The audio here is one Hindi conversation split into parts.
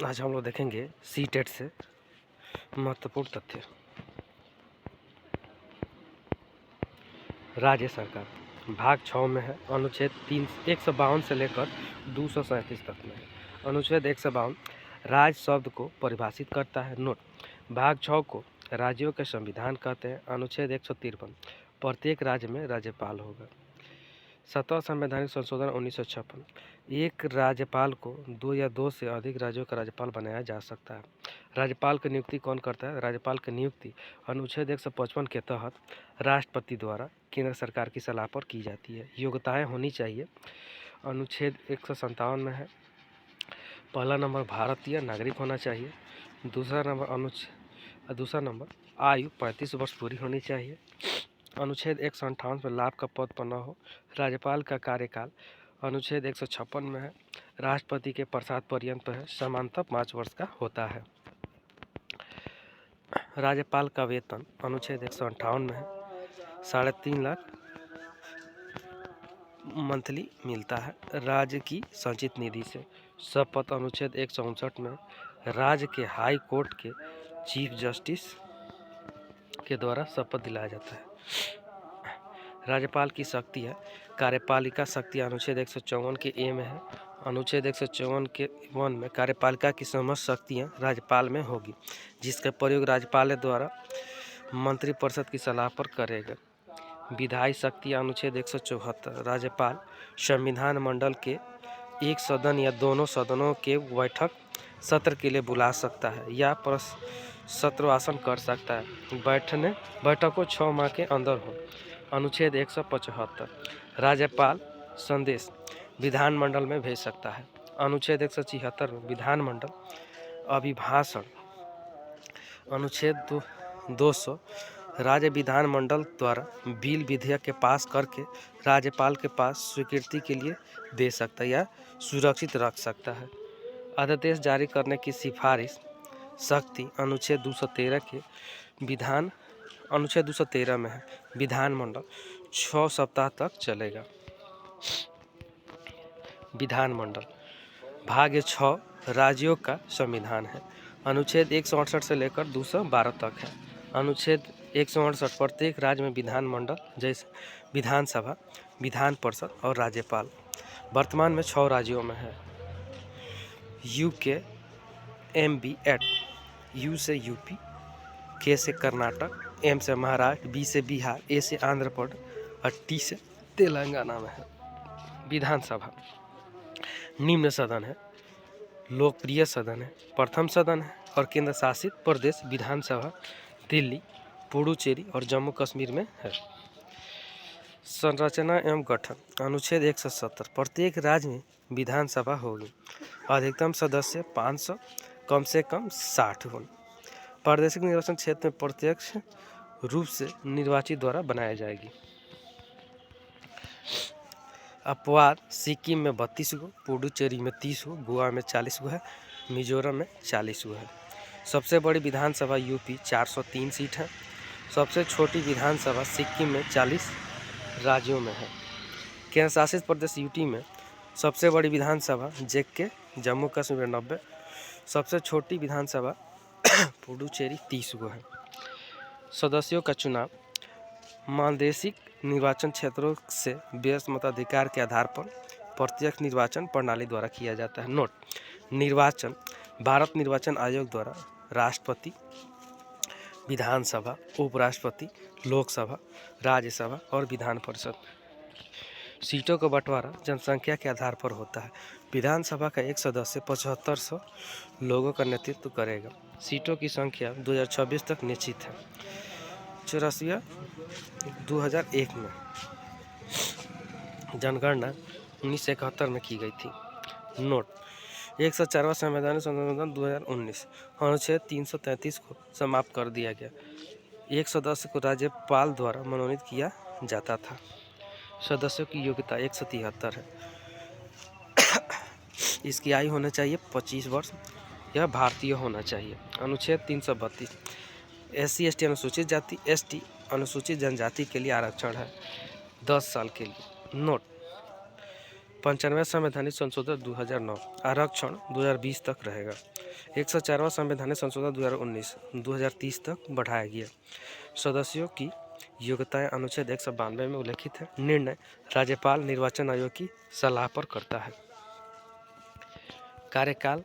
आज हम लोग देखेंगे सीटेट से महत्वपूर्ण तथ्य। राज्य सरकार भाग 6 में है। अनुच्छेद 152 से लेकर 237 तक में है। अनुच्छेद 152 राज्य शब्द को परिभाषित करता है। नोट, भाग 6 को राज्यों के संविधान कहते हैं। अनुच्छेद 153 प्रत्येक राज्य में राज्यपाल होगा। 7वां संवैधानिक संशोधन 1956, एक राज्यपाल को 2 या 2 से अधिक राज्यों का राज्यपाल बनाया जा सकता है। राज्यपाल की नियुक्ति कौन करता है? राज्यपाल की नियुक्ति अनुच्छेद 155 के तहत राष्ट्रपति द्वारा केंद्र सरकार की सलाह पर की जाती है। योग्यताएं होनी चाहिए। अनुच्छेद 157 में है। पहला नंबर भारतीय नागरिक होना चाहिए। दूसरा नंबर आयु 35 वर्ष पूरी होनी चाहिए। अनुच्छेद 158 में लाभ का पद पर न हो। राज्यपाल का कार्यकाल अनुच्छेद 156 में है। राष्ट्रपति के प्रसाद पर्यंत है। समानतः 5 वर्ष का होता है। राज्यपाल का वेतन अनुच्छेद 158 में है। 3.5 लाख मंथली मिलता है राज्य की संचित निधि से। शपथ अनुच्छेद 159 में राज्य के हाई कोर्ट के चीफ जस्टिस के द्वारा शपथ दिलाया जाता है। राज्यपाल की शक्ति है। कार्यपालिका शक्ति अनुच्छेद 154 के ए में है। अनुच्छेद 154 के 1 में कार्यपालिका की समस्त शक्तियाँ राज्यपाल में होगी, जिसका प्रयोग राज्यपाल द्वारा मंत्रिपरिषद की सलाह पर करेगा। विधायी शक्ति अनुच्छेद 174 राज्यपाल संविधान मंडल के एक सदन या दोनों सदनों के बैठक सत्र के लिए बुला सकता है या सत्रवासन कर सकता है। बैठकों 6 माह के अंदर हो। अनुच्छेद 175 राज्यपाल संदेश विधानमंडल में भेज सकता है। अनुच्छेद 176 में विधानमंडल अभिभाषण। अनुच्छेद 200 राज्य विधानमंडल द्वारा बिल विधेयक के पास करके राज्यपाल के पास स्वीकृति के लिए दे सकता है या सुरक्षित रख सकता है। अध्यादेश जारी करने की सिफारिश शक्ति अनुच्छेद 213 के अनुच्छेद 213 में है। विधानमंडल 6 सप्ताह तक चलेगा। विधानमंडल भाग 6 राज्यों का संविधान है। अनुच्छेद 168 से लेकर 212 तक है। अनुच्छेद 168 प्रत्येक राज्य में विधानमंडल जैसे विधानसभा, विधान परिषद और राज्यपाल वर्तमान में 6 राज्यों में है। यूके MB एक्ट, यू से यूपी, के से कर्नाटक, M से महाराष्ट्र, B से बिहार, A से आंध्र प्रदेश और T से तेलंगाना में है। विधानसभा निम्न सदन है, लोकप्रिय सदन है, प्रथम सदन है और केंद्र शासित प्रदेश विधानसभा दिल्ली, पुडुचेरी और जम्मू कश्मीर में है। संरचना एवं गठन अनुच्छेद 170 प्रत्येक राज्य में विधानसभा होगी। अधिकतम सदस्य 500, कम से कम 60 हों। प्रादेशिक निर्वाचन क्षेत्र में प्रत्यक्ष रूप से निर्वाचित द्वारा बनाया जाएगी। अपवाद सिक्किम में 32 गो, पुडुचेरी में 30 गो, गोवा में 40 गो है, मिजोरम में 40 गो है। सबसे बड़ी विधानसभा यूपी 403 सीट है। सबसे छोटी विधानसभा सिक्किम में 40 राज्यों में है। केंद्र शासित प्रदेश यूटी में सबसे बड़ी विधानसभा जेके जम्मू कश्मीर में 90। सबसे छोटी विधानसभा पुडुचेरी 30 गो है। सदस्यों का चुनाव मानदेशिक निर्वाचन क्षेत्रों से व्यस्त मताधिकार के आधार पर प्रत्यक्ष निर्वाचन प्रणाली द्वारा किया जाता है। नोट, निर्वाचन भारत निर्वाचन आयोग द्वारा राष्ट्रपति, विधानसभा, उपराष्ट्रपति, लोकसभा, राज्यसभा और विधान परिषद। सीटों का बंटवारा जनसंख्या के आधार पर होता है। विधानसभा का एक सदस्य 7500 लोगों का नेतृत्व करेगा। सीटों की संख्या 2026 तक निश्चित है। 84 2001 में जनगणना 1971 में की गई थी। नोट, 104वां संवैधानिक संशोधन 2019 अनुच्छेद 333 को समाप्त कर दिया गया। एक सदस्य को राज्यपाल द्वारा मनोनीत किया जाता था। सदस्यों की योग्यता 173 है। इसकी आयु होना चाहिए 25 वर्ष या भारतीय होना चाहिए। अनुच्छेद 332 SC/ST अनुसूचित जाति, ST अनुसूचित जनजाति के लिए आरक्षण है 10 साल के लिए। नोट, 95वां संवैधानिक संशोधन 2009, आरक्षण 2020 तक रहेगा। 104वां संवैधानिक संशोधन 2019, 2030 तक बढ़ाया गया। सदस्यों की योग्यताएं अनुच्छेद 192 में उल्लेखित है। निर्णय राज्यपाल निर्वाचन आयोग की सलाह पर करता है। कार्यकाल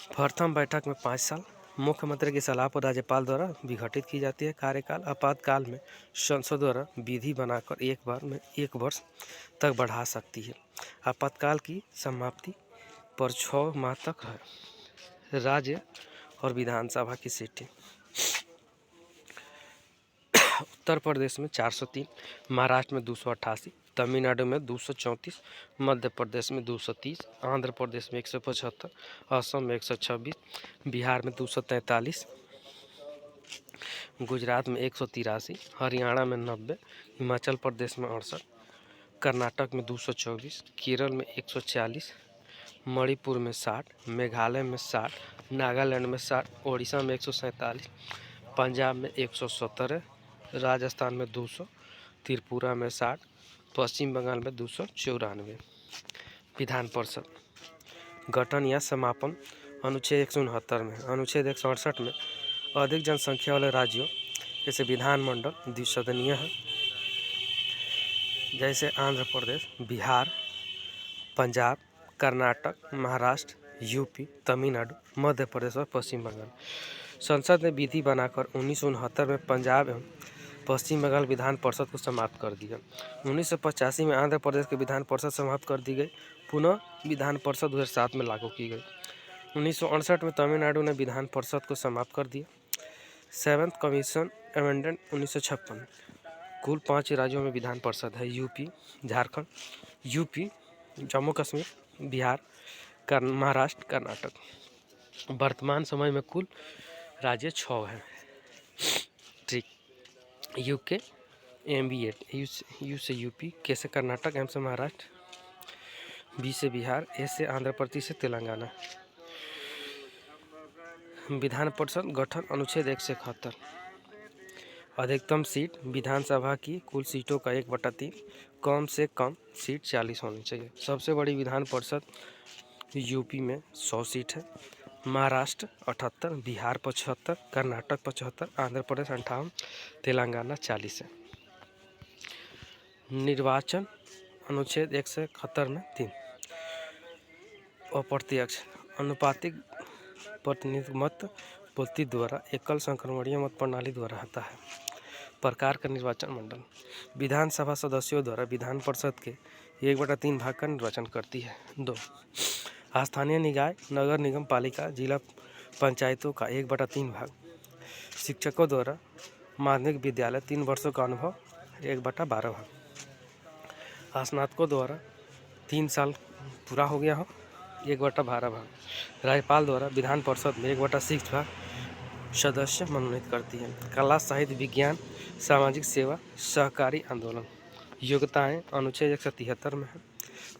प्रथम बैठक में 5 साल, मुख्यमंत्री की सलाह पर राज्यपाल द्वारा विघटित की जाती है। कार्यकाल आपातकाल में संसद द्वारा विधि बनाकर एक वर्ष तक बढ़ा सकती है। आपातकाल की समाप्ति पर 6 माह तक है। राज्य और विधानसभा की सीटें उत्तर प्रदेश में 403, महाराष्ट्र में 288, तमिलनाडु में 234, मध्य प्रदेश में 230, आंध्र प्रदेश में 175, असम में 126, बिहार में 243, गुजरात में 183, हरियाणा में 90, हिमाचल प्रदेश में 68, कर्नाटक में 224, केरल में 140, मणिपुर में 60, मेघालय में 60, नागालैंड में 60, ओडिशा में 147, पंजाब में 117, राजस्थान में 200, त्रिपुरा में 60, पश्चिम बंगाल में 294। विधान परिषद गठन या समापन अनुच्छेद 169 में। अनुच्छेद 168 में अधिक जनसंख्या वाले राज्यों जैसे विधानमंडल द्विसदनीय है, जैसे आंध्र प्रदेश, बिहार, पंजाब, कर्नाटक, महाराष्ट्र, यूपी, तमिलनाडु, मध्य प्रदेश और पश्चिम बंगाल। संसद ने विधि बनाकर 1969 में पंजाब एवं पश्चिम बंगाल विधान परिषद को समाप्त कर दिया। 1985 में आंध्र प्रदेश की विधान परिषद समाप्त कर दी गई। पुनः विधान परिषद 2007 में लागू की गई। 1968 में तमिलनाडु ने विधान परिषद को समाप्त कर दिया। 7th commission amendment 1956। कुल 5 राज्यों में विधान परिषद है। यूपी, झारखंड, जम्मू कश्मीर, बिहार, महाराष्ट्र, कर्नाटक। वर्तमान समय में कुल राज्य 6 हैं। ठीक। यूके, MB8, यू से यूपी, के से कर्नाटक, M से महाराष्ट्र, B से बिहार, A से आंध्र प्रदेश से तेलंगाना। विधान परिषद गठन अनुच्छेद 171। अधिकतम सीट विधानसभा की कुल सीटों का 1/3, कम से कम सीट 40 होनी चाहिए। सबसे बड़ी विधान परिषद यूपी में 100 सीट है, महाराष्ट्र 78, बिहार 75, कर्नाटक 75, आंध्र प्रदेश 58, तेलंगाना 40 है। निर्वाचन अनुच्छेद 171 में 3 अप्रत्यक्ष अनुपातिक प्रतिनिधित्व मत पद्धति द्वारा एकल संक्रमणीय मत प्रणाली द्वारा होता है। प्रकार का निर्वाचन मंडल विधानसभा सदस्यों द्वारा विधान परिषद के 1/3 भाग का निर्वाचन करती है। 2 स्थानीय निकाय, नगर निगम पालिका, जिला पंचायतों का 1/3 भाग। शिक्षकों द्वारा माध्यमिक विद्यालय 3 वर्षों का अनुभव 1/12 भाग। स्नातकों द्वारा 3 साल पूरा हो गया हो 1/12 भाग। राज्यपाल द्वारा विधान परिषद में 1/6 भाग सदस्य मनोनीत करती है। कला, साहित्य, विज्ञान, सामाजिक सेवा, सहकारी आंदोलन। योग्यताएं अनुच्छेद 173 में है।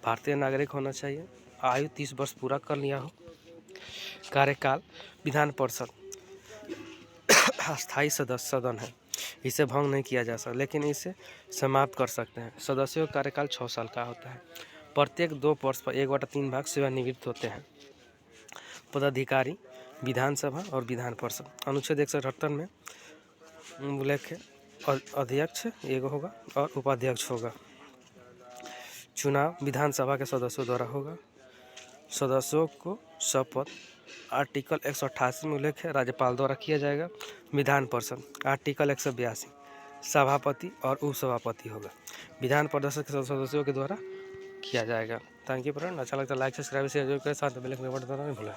भारतीय नागरिक होना चाहिए, आयु 30 वर्ष पूरा कर लिया हो। कार्यकाल विधान परिषद अस्थायी सदन है, इसे भंग नहीं किया जा सकता, लेकिन इसे समाप्त कर सकते हैं। सदस्यों का कार्यकाल 6 साल का होता है। प्रत्येक 2 वर्ष पर 1/3 भाग सेवानिवृत्त होते हैं। पदाधिकारी विधानसभा और विधान परिषद अनुच्छेद 178 में उल्लेख है, अध्यक्ष एक होगा और उपाध्यक्ष होगा। चुनाव विधानसभा के सदस्यों द्वारा होगा। सदस्यों को शपथ आर्टिकल 188 में उल्लेख है, राज्यपाल द्वारा किया जाएगा। विधान परिषद आर्टिकल 182 सभापति और उपसभापति होगा। विधान परिषद के सदस्यों के द्वारा किया जाएगा। थैंक यू फ्रेंड, अच्छा लगता है लाइक, सब्सक्राइब, शेयर जरूर करें, साथ में बेल आइकन दबाना नहीं भूलें।